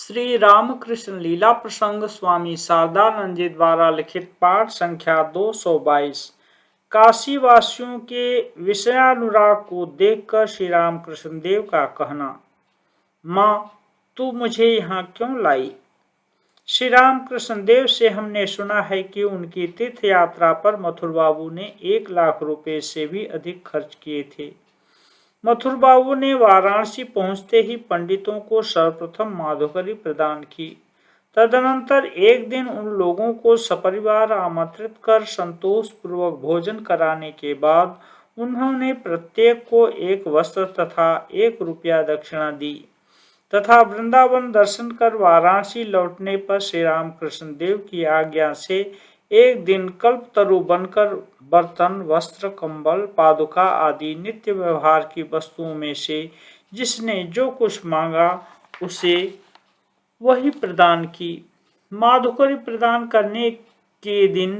श्री रामकृष्ण लीला प्रसंग स्वामी शारदानंद जी द्वारा लिखित पाठ संख्या 222। काशी वासियों के विषयानुराग को देखकर श्री रामकृष्ण देव का कहना। माँ, तू मुझे यहाँ क्यों लाई? श्री रामकृष्ण देव से हमने सुना है कि उनकी तीर्थ यात्रा पर मथुर बाबू ने 1 लाख रुपए से भी अधिक खर्च किए थे। मथुर बाबू ने वाराणसी पहुंचते ही पंडितों को सर्वप्रथम माधुकरी प्रदान की। तदनंतर एक दिन उन लोगों को सपरिवार आमंत्रित कर संतोष पूर्वक भोजन कराने के बाद उन्होंने प्रत्येक को 1 वस्त्र तथा 1 रुपया दक्षिणा दी तथा वृंदावन दर्शन कर वाराणसी लौटने पर श्री रामकृष्ण देव की आज्ञा से एक दिन कल्पतरु बनकर बर्तन, वस्त्र, कंबल, पादुका आदि नित्य व्यवहार की वस्तुओं में से जिसने जो कुछ मांगा उसे वही प्रदान की। माधुकरी प्रदान करने के दिन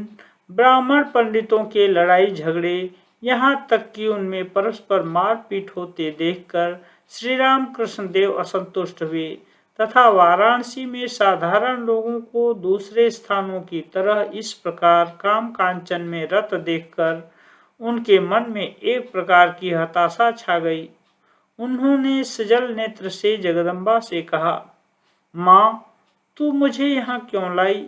ब्राह्मण पंडितों के लड़ाई झगड़े, यहाँ तक कि उनमें परस्पर मारपीट होते देखकर श्री रामकृष्ण देव असंतुष्ट हुए तथा वाराणसी में साधारण लोगों को दूसरे स्थानों की तरह इस प्रकार काम कांचन में रत देखकर उनके मन में एक प्रकार की हताशा छा गई। उन्होंने सजल नेत्र से जगदम्बा से कहा, माँ, तू मुझे यहाँ क्यों लाई?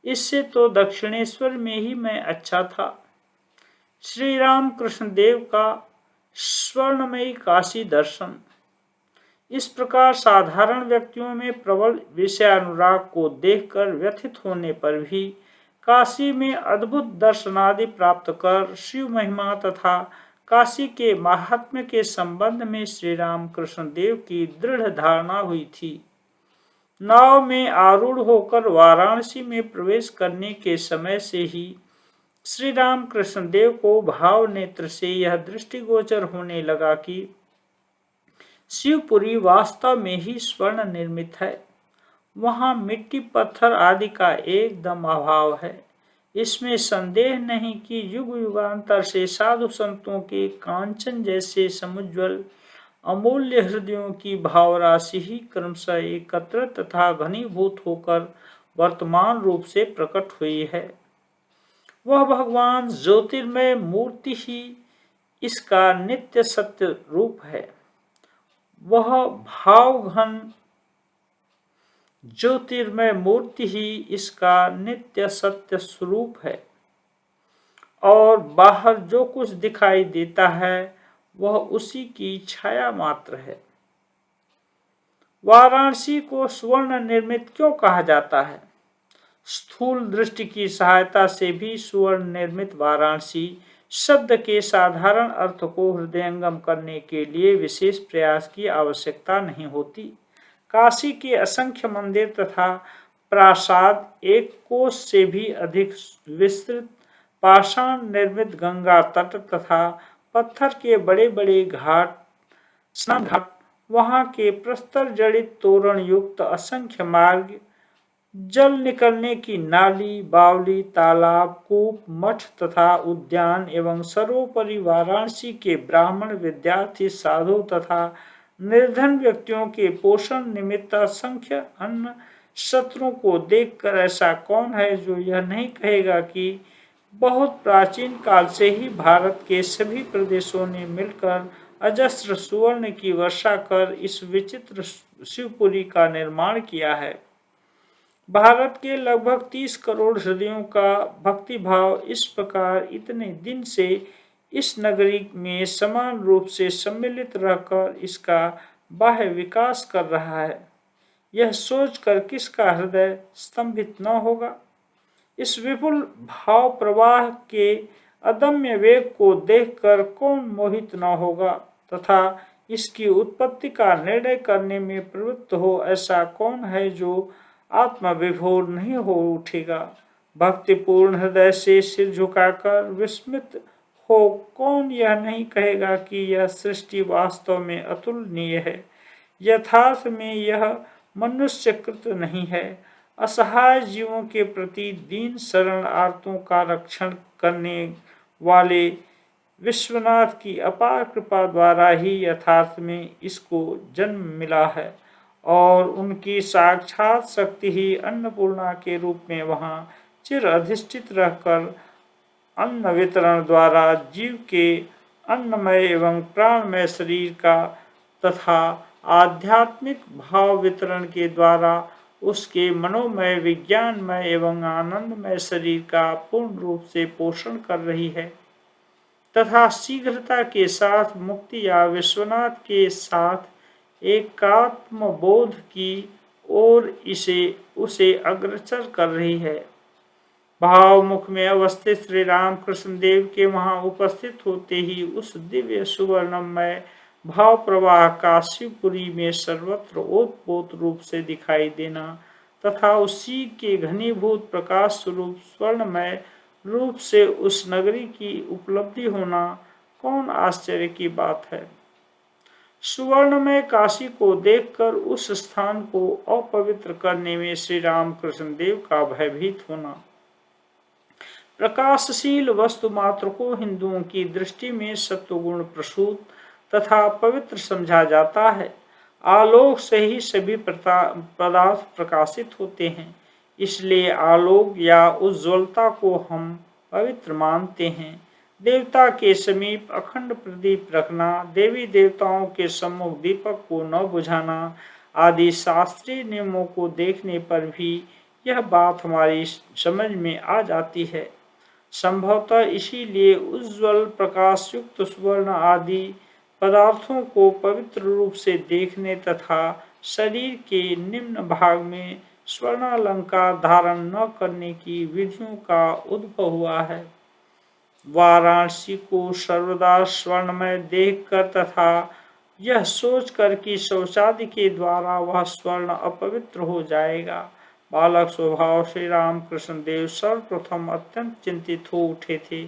इससे तो दक्षिणेश्वर में ही मैं अच्छा था। श्री रामकृष्ण देव का स्वर्णमयी काशी दर्शन। इस प्रकार साधारण व्यक्तियों में प्रबल विषयानुराग को देखकर व्यथित होने पर भी काशी में अद्भुत दर्शनादि प्राप्त कर शिव महिमा तथा काशी के महात्म्य के संबंध में श्री रामकृष्ण देव की दृढ़ धारणा हुई थी। नाव में आरूढ़ होकर वाराणसी में प्रवेश करने के समय से ही श्री रामकृष्ण देव को भाव नेत्र से यह दृष्टिगोचर होने लगा कि शिवपुरी वास्तव में ही स्वर्ण निर्मित है। वहां मिट्टी पत्थर आदि का एकदम अभाव है। इसमें संदेह नहीं कि युग युगांतर से साधु संतों के कांचन जैसे समुज्वल अमूल्य हृदयों की भावराशि ही क्रमशः एकत्र तथा घनीभूत होकर वर्तमान रूप से प्रकट हुई है। वह भगवान ज्योतिर्मय मूर्ति ही इसका नित्य सत्य रूप है। वह भाव घन ज्योतिर्मय मूर्ति ही इसका नित्य सत्य स्वरूप है और बाहर जो कुछ दिखाई देता है वह उसी की छाया मात्र है। वाराणसी को स्वर्ण निर्मित क्यों कहा जाता है? स्थूल दृष्टि की सहायता से भी स्वर्ण निर्मित वाराणसी शब्द के साधारण अर्थ को हृदयंगम करने के लिए विशेष प्रयास की आवश्यकता नहीं होती। काशी के असंख्य मंदिर तथा प्रासाद, एक कोस से भी अधिक विस्तृत पाषाण निर्मित गंगा तट तथा पत्थर के बड़े बड़े घाट, स्नान घाट, वहां के प्रस्तर जड़ित तोरण युक्त असंख्य मार्ग, जल निकलने की नाली, बावली, तालाब, कूप, मठ तथा उद्यान एवं सर्वोपरि वाराणसी के ब्राह्मण, विद्यार्थी, साधु तथा निर्धन व्यक्तियों के पोषण निमित्त असंख्य अन्न शत्रुओं को देखकर ऐसा कौन है जो यह नहीं कहेगा कि बहुत प्राचीन काल से ही भारत के सभी प्रदेशों ने मिलकर अजस्र सुवर्ण की वर्षा कर इस विचित्र शिवपुरी का निर्माण किया है। भारत के लगभग 30 करोड़ हृदयों का भक्ति भाव इस प्रकार इतने दिन से इस नगरी में समान रूप से सम्मिलित रहकर इसका बाह्य विकास कर रहा है। यह सोचकर किसका हृदय स्तंभित न होगा? इस विपुल भाव प्रवाह के अदम्य वेग को देखकर कौन मोहित न होगा तथा इसकी उत्पत्ति का निर्णय करने में प्रवृत्त हो ऐसा कौन है जो आत्मविभोर नहीं हो उठेगा? भक्तिपूर्ण हृदय से सिर झुकाकर विस्मित हो कौन यह नहीं कहेगा कि यह सृष्टि वास्तव में अतुलनीय है, यथार्थ में यह मनुष्यकृत नहीं है। असहाय जीवों के प्रति दीन शरण आर्तों का रक्षण करने वाले विश्वनाथ की अपार कृपा द्वारा ही यथार्थ में इसको जन्म मिला है और उनकी साक्षात शक्ति ही अन्नपूर्णा के रूप में वहां चिर अधिष्ठित रहकर अन्न वितरण द्वारा जीव के अन्नमय एवं प्राणमय शरीर का तथा आध्यात्मिक भाव वितरण के द्वारा उसके मनोमय विज्ञानमय एवं आनंदमय शरीर का पूर्ण रूप से पोषण कर रही है तथा शीघ्रता के साथ मुक्ति या विश्वनाथ के साथ एकात्म बोध की ओर इसे उसे अग्रसर कर रही है। भावमुख में अवस्थित श्री राम कृष्ण देव के वहां उपस्थित होते ही उस दिव्य सुवर्णमय भाव प्रवाह काशीपुरी में सर्वत्र ओतप्रोत रूप से दिखाई देना तथा उसी के घनीभूत प्रकाश स्वरूप स्वर्णमय रूप से उस नगरी की उपलब्धि होना कौन आश्चर्य की बात है। सुवर्णमय काशी को देखकर उस स्थान को अपवित्र करने में श्री राम कृष्ण देव का भयभीत होना। प्रकाशशील वस्तु मात्र को हिंदुओं की दृष्टि में सत्वगुण प्रसूत तथा पवित्र समझा जाता है। आलोक से ही सभी पदार्थ प्रकाशित होते हैं, इसलिए आलोक या उज्ज्वलता को हम पवित्र मानते हैं। देवता के समीप अखंड प्रदीप रखना, देवी देवताओं के सम्मुख दीपक को न बुझाना आदि शास्त्रीय नियमों को देखने पर भी यह बात हमारी समझ में आ जाती है। संभवतः इसीलिए उज्ज्वल प्रकाश युक्त सुवर्ण आदि पदार्थों को पवित्र रूप से देखने तथा शरीर के निम्न भाग में स्वर्णालंकार धारण न करने की विधियों का उद्भव हुआ है। वाराणसी को सर्वदा स्वर्णमय देखकर तथा यह सोचकर कि शौचादि के द्वारा वह स्वर्ण अपवित्र हो जाएगा, बालक स्वभाव श्री राम कृष्ण देव सर्वप्रथम अत्यंत चिंतित हो उठे थे।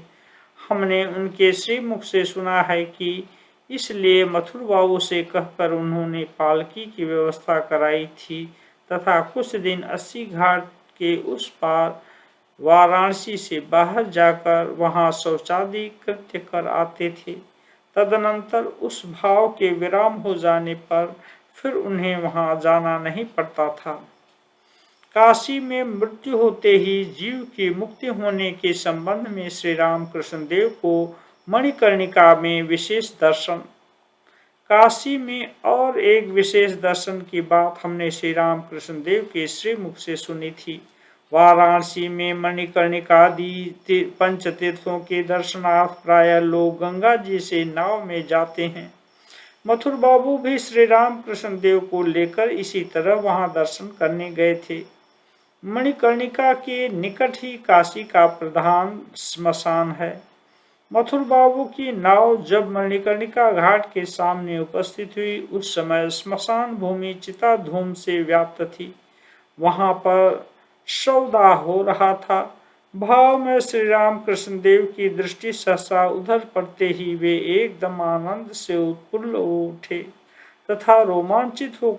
हमने उनके श्रीमुख से सुना है कि इसलिए मथुर बाबू से कहकर उन्होंने पालकी की व्यवस्था कराई थी तथा कुछ दिन 80 घाट के उस पार वाराणसी से बाहर जाकर वहां शौचादि कृत्य कर आते थे। तदनंतर उस भाव के विराम हो जाने पर फिर उन्हें वहां जाना नहीं पड़ता था। काशी में मृत्यु होते ही जीव की मुक्ति होने के संबंध में श्री राम कृष्ण देव को मणिकर्णिका में विशेष दर्शन। काशी में और एक विशेष दर्शन की बात हमने श्री राम कृष्ण देव के श्रीमुख से सुनी थी। वाराणसी में मणिकर्णिका आदि पंच तीर्थों के दर्शनार्थ प्राय लोग गंगा जी से नाव में जाते हैं। मथुर बाबू भी श्री राम कृष्ण देव को लेकर इसी तरह वहां दर्शन करने गए थे। मणिकर्णिका के निकट ही काशी का प्रधान स्मशान है। मथुर बाबू की नाव जब मणिकर्णिका घाट के सामने उपस्थित हुई उस समय स्मशान भूमि चिता धूम से व्याप्त थी। वहां पर सौदा हो रहा था। भाव में श्री राम कृष्ण देव की दृष्टि सहसा उधर पड़ते ही वे एकदम आनंद से उत्फुल्ल हो उठे तथा रोमांचित हो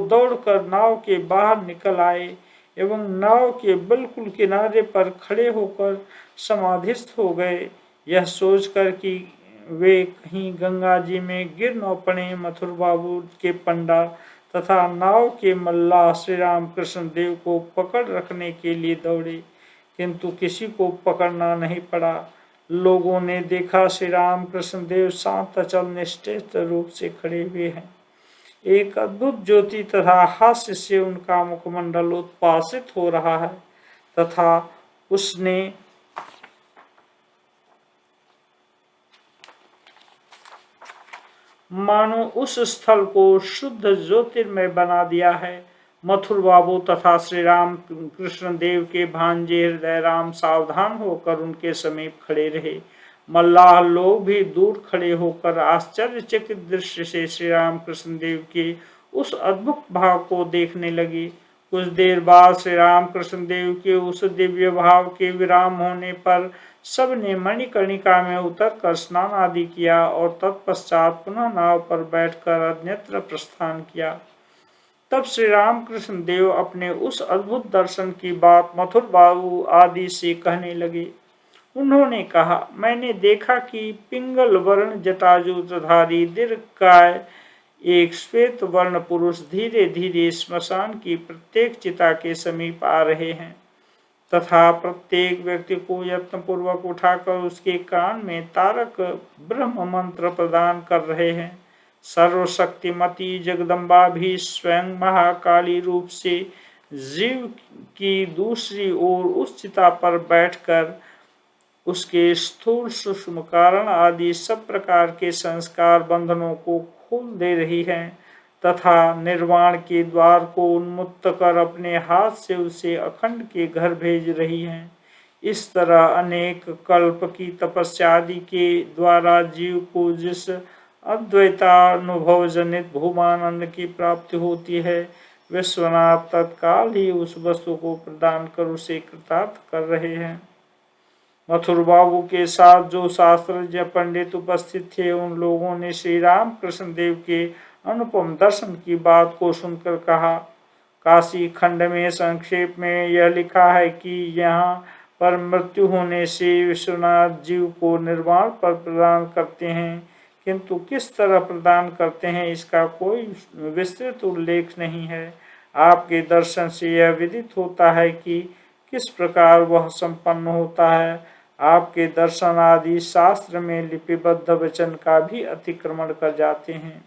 दौड़कर नाव के बाहर निकल आए एवं नाव के बिल्कुल किनारे पर खड़े होकर समाधिस्थ हो गए। यह सोचकर कि वे कहीं गंगा जी में गिर न पड़े, मथुर बाबू के पंडा तथा नाव के मल्लाह श्री राम कृष्ण देव को पकड़ रखने के लिए दौड़े, किंतु किसी को पकड़ना नहीं पड़ा। लोगों ने देखा श्री राम कृष्ण देव शांत अचल निश्चेत रूप से खड़े हुए हैं। एक अद्भुत ज्योति तथा हास्य से उनका मुखमंडल उत्पासित हो रहा है तथा उसने मानो उस स्थल को शुद्ध ज्योतिर्मय बना दिया है। मथुर बाबू तथा श्री राम कृष्ण देव के भांजे हृदय राम सावधान होकर उनके समीप खड़े रहे। मल्लाह लोग भी दूर खड़े होकर आश्चर्यचकित दृश्य से श्री राम कृष्ण देव के उस अद्भुत भाव को देखने लगे। कुछ देर बाद श्री राम कृष्ण देव के उस दिव्य भाव के विराम होने पर सब ने मणिकर्णिका में उतरकर स्नान आदि किया और तत्पश्चात पुनः नाव पर बैठकर अन्यत्र प्रस्थान किया। तब श्री राम कृष्ण देव अपने उस अद्भुत दर्शन की बात मथुर बाबू आदि से कहने लगे। उन्होंने कहा, मैंने देखा कि पिंगल वर्ण जटाजुधारी दीर्घकाय एक श्वेत वर्ण पुरुष धीरे धीरे स्मशान की प्रत्येक चिता के समीप आ रहे हैं तथा प्रत्येक व्यक्ति को यत्नपूर्वक उठाकर उसके कान में तारक ब्रह्म मंत्र प्रदान कर रहे हैं। सर्वशक्तिमती जगदम्बा भी स्वयं महाकाली रूप से जीव की दूसरी ओर उस चिता पर बैठकर उसके स्थूल सूक्ष्म कारण आदि सब प्रकार के संस्कार बंधनों को खोल दे रही है तथा निर्वाण के द्वार को उन्मुक्त कर अपने हाथ से उसे अखंड के घर भेज रही है। इस तरह अनेक कल्प की तपस्या आदि के द्वारा जीव को जिस अद्वैतानुभव जनित भूमानंद की प्राप्ति होती है, विश्वनाथ तत्काल ही उस वस्तु को प्रदान कर उसे कृतार्थ कर रहे हैं। मथुर बाबू के साथ जो शास्त्रज्ञ पंडित उपस्थित थे, उन लोगों ने श्री राम कृष्ण देव के अनुपम दर्शन की बात को सुनकर कहा। काशी खंड में संक्षेप में यह लिखा है कि यहाँ पर मृत्यु होने से विश्वनाथ जीव को निर्वाण पर प्रदान करते हैं, किंतु किस तरह प्रदान करते हैं इसका कोई विस्तृत उल्लेख नहीं है। आपके दर्शन से यह विदित होता है कि किस प्रकार वह संपन्न होता है। आपके दर्शन आदि शास्त्र में लिपिबद्ध वचन का भी अतिक्रमण कर जाते हैं।